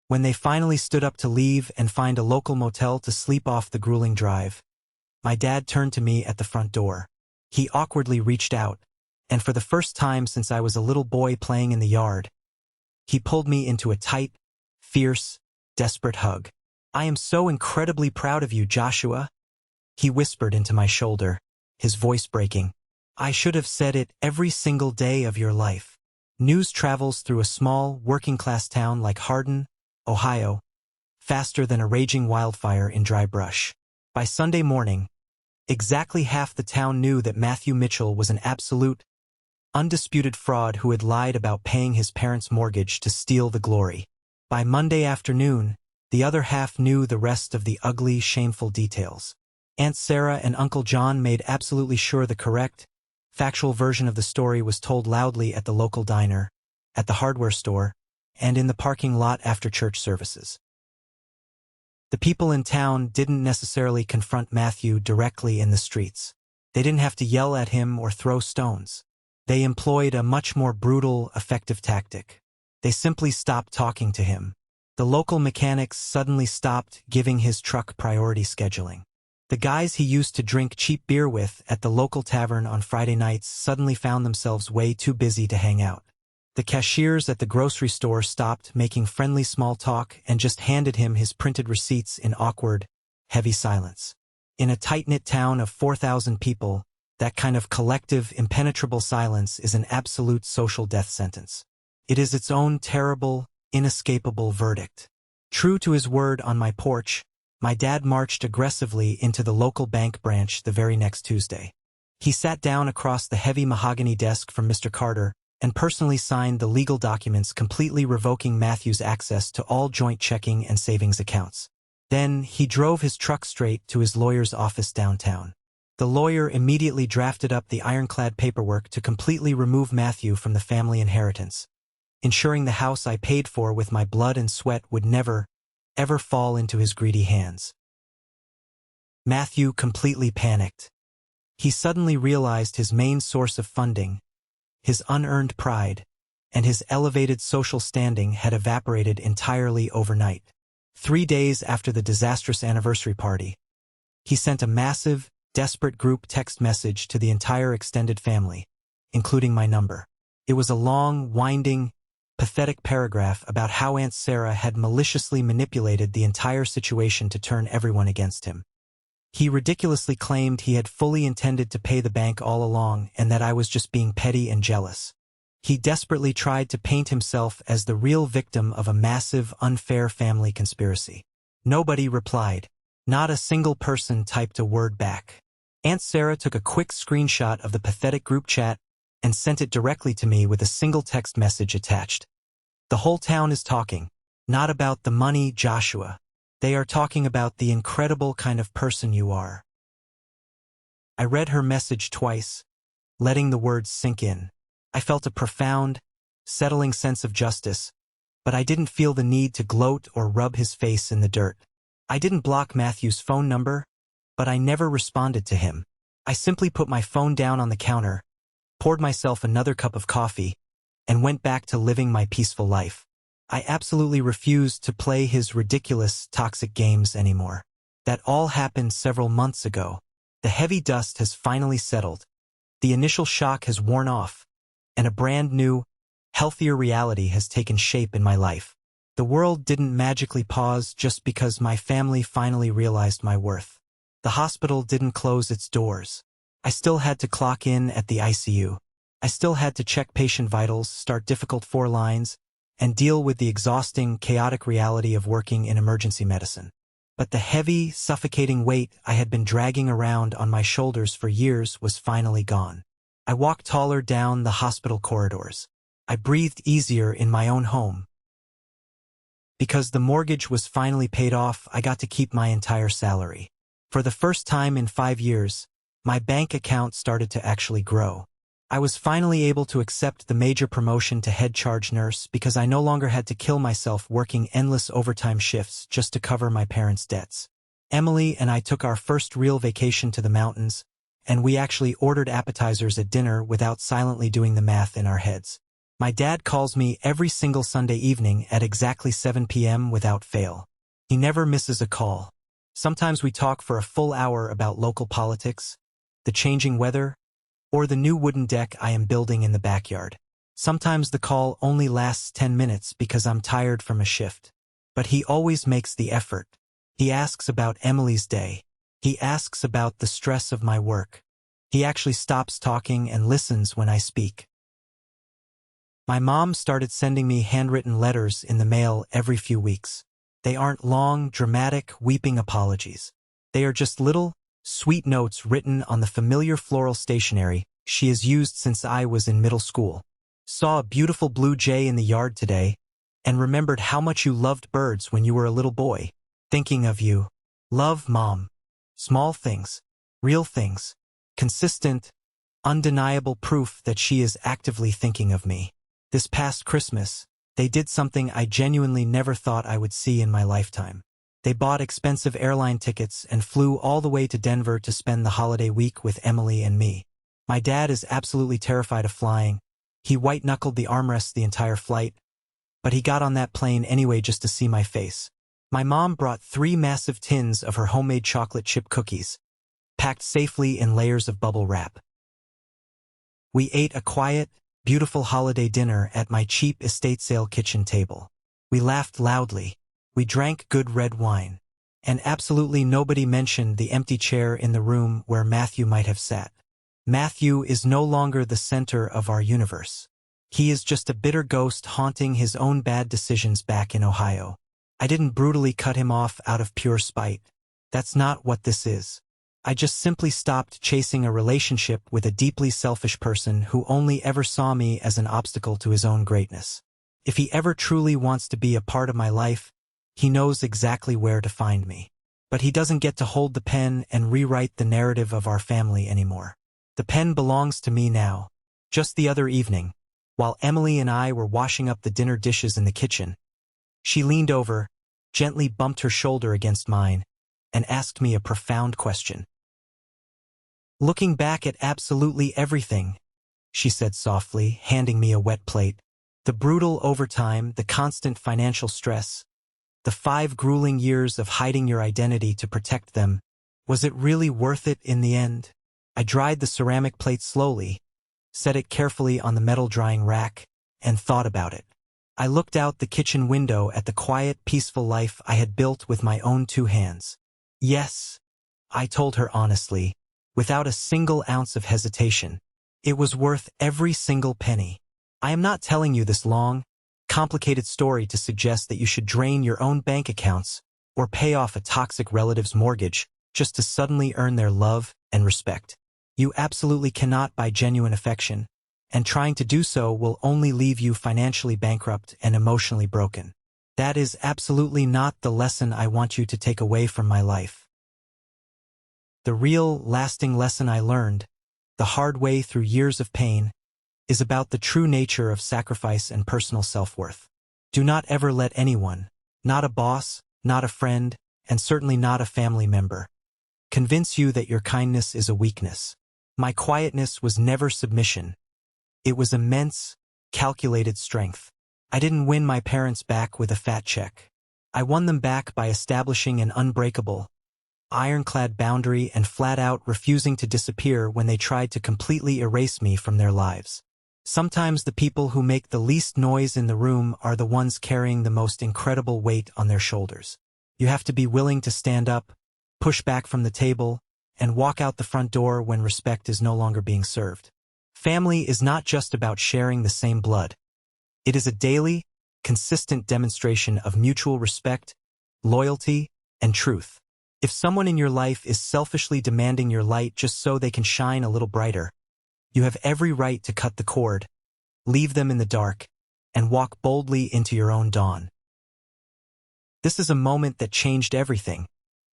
When they finally stood up to leave and find a local motel to sleep off the grueling drive, my dad turned to me at the front door. He awkwardly reached out, and for the first time since I was a little boy playing in the yard, he pulled me into a tight, fierce, desperate hug. "I am so incredibly proud of you, Joshua," he whispered into my shoulder, his voice breaking. "I should have said it every single day of your life." News travels through a small, working-class town like Hardin, Ohio, faster than a raging wildfire in dry brush. By Sunday morning, exactly half the town knew that Matthew Mitchell was an absolute, undisputed fraud who had lied about paying his parents' mortgage to steal the glory. By Monday afternoon, the other half knew the rest of the ugly, shameful details. Aunt Sarah and Uncle John made absolutely sure the correct, factual version of the story was told loudly at the local diner, at the hardware store, and in the parking lot after church services. The people in town didn't necessarily confront Matthew directly in the streets. They didn't have to yell at him or throw stones. They employed a much more brutal, effective tactic. They simply stopped talking to him. The local mechanics suddenly stopped giving his truck priority scheduling. The guys he used to drink cheap beer with at the local tavern on Friday nights suddenly found themselves way too busy to hang out. The cashiers at the grocery store stopped making friendly small talk and just handed him his printed receipts in awkward, heavy silence. In a tight-knit town of 4,000 people, that kind of collective, impenetrable silence is an absolute social death sentence. It is its own terrible, inescapable verdict. True to his word on my porch, my dad marched aggressively into the local bank branch the very next Tuesday. He sat down across the heavy mahogany desk from Mr. Carter and personally signed the legal documents completely revoking Matthew's access to all joint checking and savings accounts. Then, he drove his truck straight to his lawyer's office downtown. The lawyer immediately drafted up the ironclad paperwork to completely remove Matthew from the family inheritance, ensuring the house I paid for with my blood and sweat would never, ever fall into his greedy hands. Matthew completely panicked. He suddenly realized his main source of funding, his unearned pride, and his elevated social standing had evaporated entirely overnight. 3 days after the disastrous anniversary party, he sent a massive, desperate group text message to the entire extended family, including my number. It was a long, winding, pathetic paragraph about how Aunt Sarah had maliciously manipulated the entire situation to turn everyone against him. He ridiculously claimed he had fully intended to pay the bank all along and that I was just being petty and jealous. He desperately tried to paint himself as the real victim of a massive, unfair family conspiracy. Nobody replied. Not a single person typed a word back. Aunt Sarah took a quick screenshot of the pathetic group chat and sent it directly to me with a single text message attached. The whole town is talking. Not about the money, Joshua. They are talking about the incredible kind of person you are. I read her message twice, letting the words sink in. I felt a profound, settling sense of justice, but I didn't feel the need to gloat or rub his face in the dirt. I didn't block Matthew's phone number, but I never responded to him. I simply put my phone down on the counter, poured myself another cup of coffee, and went back to living my peaceful life. I absolutely refused to play his ridiculous, toxic games anymore. That all happened several months ago. The heavy dust has finally settled. The initial shock has worn off, and a brand new, healthier reality has taken shape in my life. The world didn't magically pause just because my family finally realized my worth. The hospital didn't close its doors. I still had to clock in at the ICU. I still had to check patient vitals, start difficult 4 lines, and deal with the exhausting, chaotic reality of working in emergency medicine. But the heavy, suffocating weight I had been dragging around on my shoulders for years was finally gone. I walked taller down the hospital corridors. I breathed easier in my own home. Because the mortgage was finally paid off, I got to keep my entire salary. For the first time in 5 years, my bank account started to actually grow. I was finally able to accept the major promotion to head charge nurse because I no longer had to kill myself working endless overtime shifts just to cover my parents' debts. Emily and I took our first real vacation to the mountains, and we actually ordered appetizers at dinner without silently doing the math in our heads. My dad calls me every single Sunday evening at exactly 7 p.m. without fail. He never misses a call. Sometimes we talk for a full hour about local politics, the changing weather, or the new wooden deck I am building in the backyard. Sometimes the call only lasts 10 minutes because I'm tired from a shift. But he always makes the effort. He asks about Emily's day. He asks about the stress of my work. He actually stops talking and listens when I speak. My mom started sending me handwritten letters in the mail every few weeks. They aren't long, dramatic, weeping apologies. They are just little, sweet notes written on the familiar floral stationery she has used since I was in middle school. Saw a beautiful blue jay in the yard today, and remembered how much you loved birds when you were a little boy. Thinking of you. Love, Mom. Small things. Real things. Consistent, undeniable proof that she is actively thinking of me. This past Christmas, they did something I genuinely never thought I would see in my lifetime. They bought expensive airline tickets and flew all the way to Denver to spend the holiday week with Emily and me. My dad is absolutely terrified of flying. He white-knuckled the armrests the entire flight, but he got on that plane anyway just to see my face. My mom brought 3 massive tins of her homemade chocolate chip cookies, packed safely in layers of bubble wrap. We ate a quiet, beautiful holiday dinner at my cheap estate sale kitchen table. We laughed loudly. We drank good red wine. And absolutely nobody mentioned the empty chair in the room where Matthew might have sat. Matthew is no longer the center of our universe. He is just a bitter ghost haunting his own bad decisions back in Ohio. I didn't brutally cut him off out of pure spite. That's not what this is. I just simply stopped chasing a relationship with a deeply selfish person who only ever saw me as an obstacle to his own greatness. If he ever truly wants to be a part of my life, he knows exactly where to find me. But he doesn't get to hold the pen and rewrite the narrative of our family anymore. The pen belongs to me now. Just the other evening, while Emily and I were washing up the dinner dishes in the kitchen, she leaned over, gently bumped her shoulder against mine, and asked me a profound question. "Looking back at absolutely everything," she said softly, handing me a wet plate, "the brutal overtime, the constant financial stress, the 5 grueling years of hiding your identity to protect them, was it really worth it in the end?" I dried the ceramic plate slowly, set it carefully on the metal drying rack, and thought about it. I looked out the kitchen window at the quiet, peaceful life I had built with my own 2 hands. Yes, I told her honestly, without a single ounce of hesitation. It was worth every single penny. I am not telling you this long, complicated story to suggest that you should drain your own bank accounts or pay off a toxic relative's mortgage just to suddenly earn their love and respect. You absolutely cannot buy genuine affection, and trying to do so will only leave you financially bankrupt and emotionally broken. That is absolutely not the lesson I want you to take away from my life. The real, lasting lesson I learned, the hard way through years of pain, is about the true nature of sacrifice and personal self-worth. Do not ever let anyone, not a boss, not a friend, and certainly not a family member, convince you that your kindness is a weakness. My quietness was never submission. It was immense, calculated strength. I didn't win my parents back with a fat check. I won them back by establishing an unbreakable, ironclad boundary and flat out refusing to disappear when they tried to completely erase me from their lives. Sometimes the people who make the least noise in the room are the ones carrying the most incredible weight on their shoulders. You have to be willing to stand up, push back from the table, and walk out the front door when respect is no longer being served. Family is not just about sharing the same blood. It is a daily, consistent demonstration of mutual respect, loyalty, and truth. If someone in your life is selfishly demanding your light just so they can shine a little brighter, you have every right to cut the cord, leave them in the dark, and walk boldly into your own dawn. This is a moment that changed everything,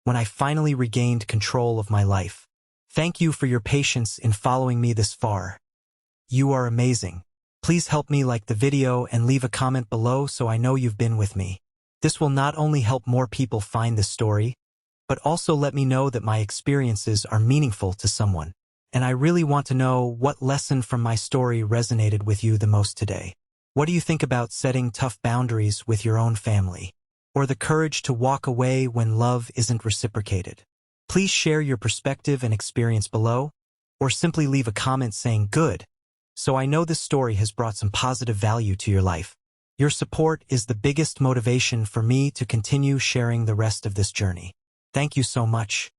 when I finally regained control of my life. Thank you for your patience in following me this far. You are amazing. Please help me like the video and leave a comment below so I know you've been with me. This will not only help more people find this story, but also let me know that my experiences are meaningful to someone. And I really want to know what lesson from my story resonated with you the most today. What do you think about setting tough boundaries with your own family? Or the courage to walk away when love isn't reciprocated? Please share your perspective and experience below, or simply leave a comment saying good, so I know this story has brought some positive value to your life. Your support is the biggest motivation for me to continue sharing the rest of this journey. Thank you so much.